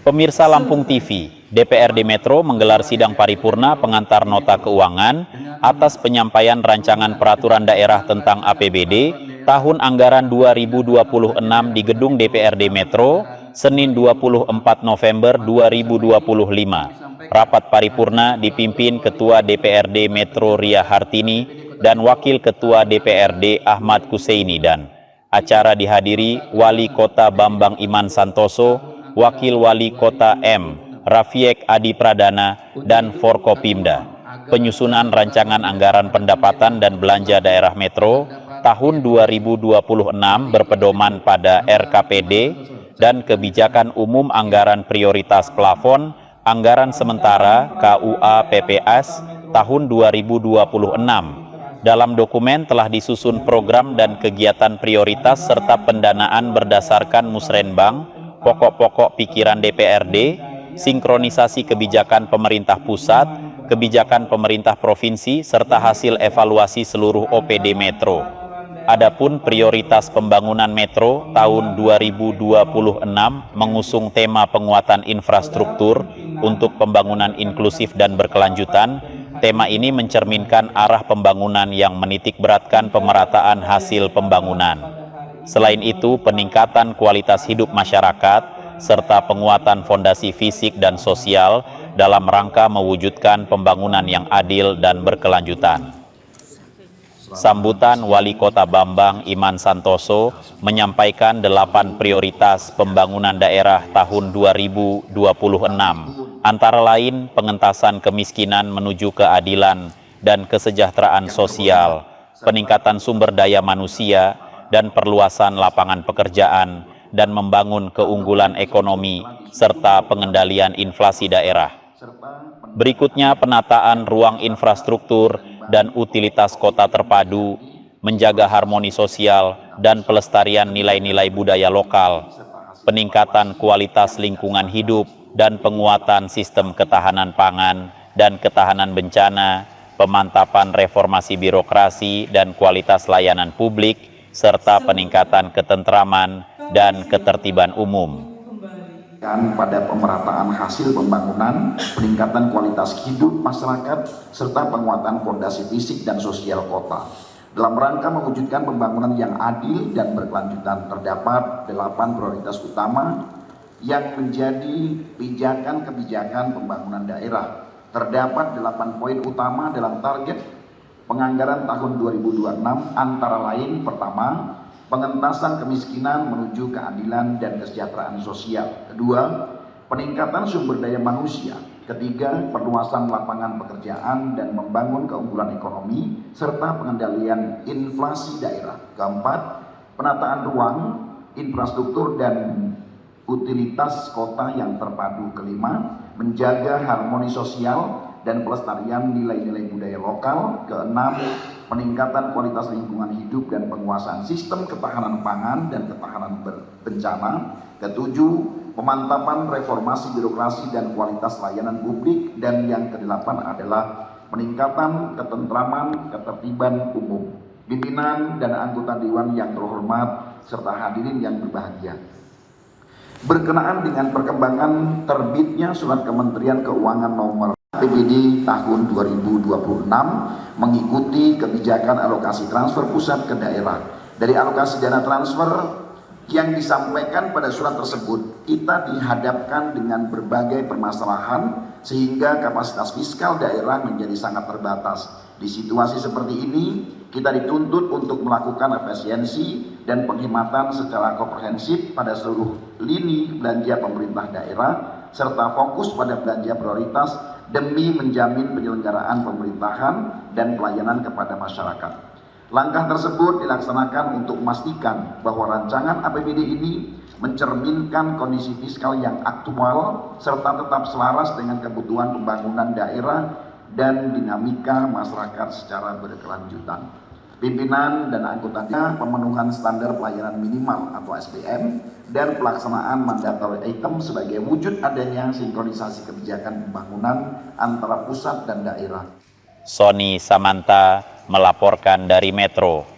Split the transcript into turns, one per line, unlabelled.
Pemirsa Lampung TV, DPRD Metro menggelar sidang paripurna pengantar nota keuangan atas penyampaian rancangan peraturan daerah tentang APBD tahun anggaran 2026 di gedung DPRD Metro, Senin 24 November 2025. Rapat paripurna dipimpin Ketua DPRD Metro Ria Hartini dan Wakil Ketua DPRD Ahmad Kuseini, dan acara dihadiri Wali Kota Bambang Iman Santoso, Wakil Wali Kota M. Rafiek Adi Pradana, dan Forkopimda. Penyusunan rancangan anggaran pendapatan dan belanja daerah Metro tahun 2026 berpedoman pada RKPD dan kebijakan umum anggaran prioritas plafon anggaran sementara KUA PPS tahun 2026. Dalam dokumen telah disusun program dan kegiatan prioritas serta pendanaan berdasarkan musrenbang, pokok-pokok pikiran DPRD, sinkronisasi kebijakan pemerintah pusat, kebijakan pemerintah provinsi, serta hasil evaluasi seluruh OPD Metro. Adapun prioritas pembangunan Metro tahun 2026 mengusung tema penguatan infrastruktur untuk pembangunan inklusif dan berkelanjutan. Tema ini mencerminkan arah pembangunan yang menitik beratkan pemerataan hasil pembangunan. Selain itu, peningkatan kualitas hidup masyarakat, serta penguatan fondasi fisik dan sosial dalam rangka mewujudkan pembangunan yang adil dan berkelanjutan. Sambutan Wali Kota Bambang Iman Santoso menyampaikan 8 prioritas pembangunan daerah tahun 2026, antara lain pengentasan kemiskinan menuju keadilan dan kesejahteraan sosial, peningkatan sumber daya manusia, dan perluasan lapangan pekerjaan, dan membangun keunggulan ekonomi, serta pengendalian inflasi daerah. Berikutnya penataan ruang infrastruktur dan utilitas kota terpadu, menjaga harmoni sosial dan pelestarian nilai-nilai budaya lokal, peningkatan kualitas lingkungan hidup dan penguatan sistem ketahanan pangan dan ketahanan bencana, pemantapan reformasi birokrasi dan kualitas layanan publik, serta peningkatan ketentraman dan ketertiban umum.
Pada pemerataan hasil pembangunan, peningkatan kualitas hidup masyarakat, serta penguatan fondasi fisik dan sosial kota. Dalam rangka mewujudkan pembangunan yang adil dan berkelanjutan, terdapat 8 prioritas utama yang menjadi pijakan kebijakan pembangunan daerah. Terdapat 8 poin utama dalam target penganggaran tahun 2026, antara lain: pertama, pengentasan kemiskinan menuju keadilan dan kesejahteraan sosial. Kedua, peningkatan sumber daya manusia. Ketiga, perluasan lapangan pekerjaan dan membangun keunggulan ekonomi serta pengendalian inflasi daerah. Keempat, penataan ruang, infrastruktur dan utilitas kota yang terpadu. Kelima, menjaga harmoni sosial dan pelestarian nilai-nilai budaya lokal. Keenam, peningkatan kualitas lingkungan hidup dan penguasaan sistem ketahanan pangan dan ketahanan bencana. Ketujuh, pemantapan reformasi birokrasi dan kualitas layanan publik. Dan yang kedelapan adalah peningkatan ketentraman, ketertiban umum. Pimpinan dan anggota Dewan yang terhormat serta hadirin yang berbahagia, berkenaan dengan perkembangan terbitnya Surat Kementerian Keuangan Nomor APBD tahun 2026 mengikuti kebijakan alokasi transfer pusat ke daerah. Dari alokasi dana transfer yang disampaikan pada surat tersebut, kita dihadapkan dengan berbagai permasalahan sehingga kapasitas fiskal daerah menjadi sangat terbatas. Di situasi seperti ini, kita dituntut untuk melakukan efisiensi dan penghematan secara komprehensif pada seluruh lini belanja pemerintah daerah, serta fokus pada belanja prioritas demi menjamin penyelenggaraan pemerintahan dan pelayanan kepada masyarakat. Langkah tersebut dilaksanakan untuk memastikan bahwa rancangan APBD ini mencerminkan kondisi fiskal yang aktual serta tetap selaras dengan kebutuhan pembangunan daerah dan dinamika masyarakat secara berkelanjutan. Pimpinan dan anggotanya pemenuhan standar pelayanan minimal atau SPM dan pelaksanaan mandatory item sebagai wujud adanya sinkronisasi kebijakan pembangunan antara pusat dan daerah.
Sony Samanta melaporkan dari Metro.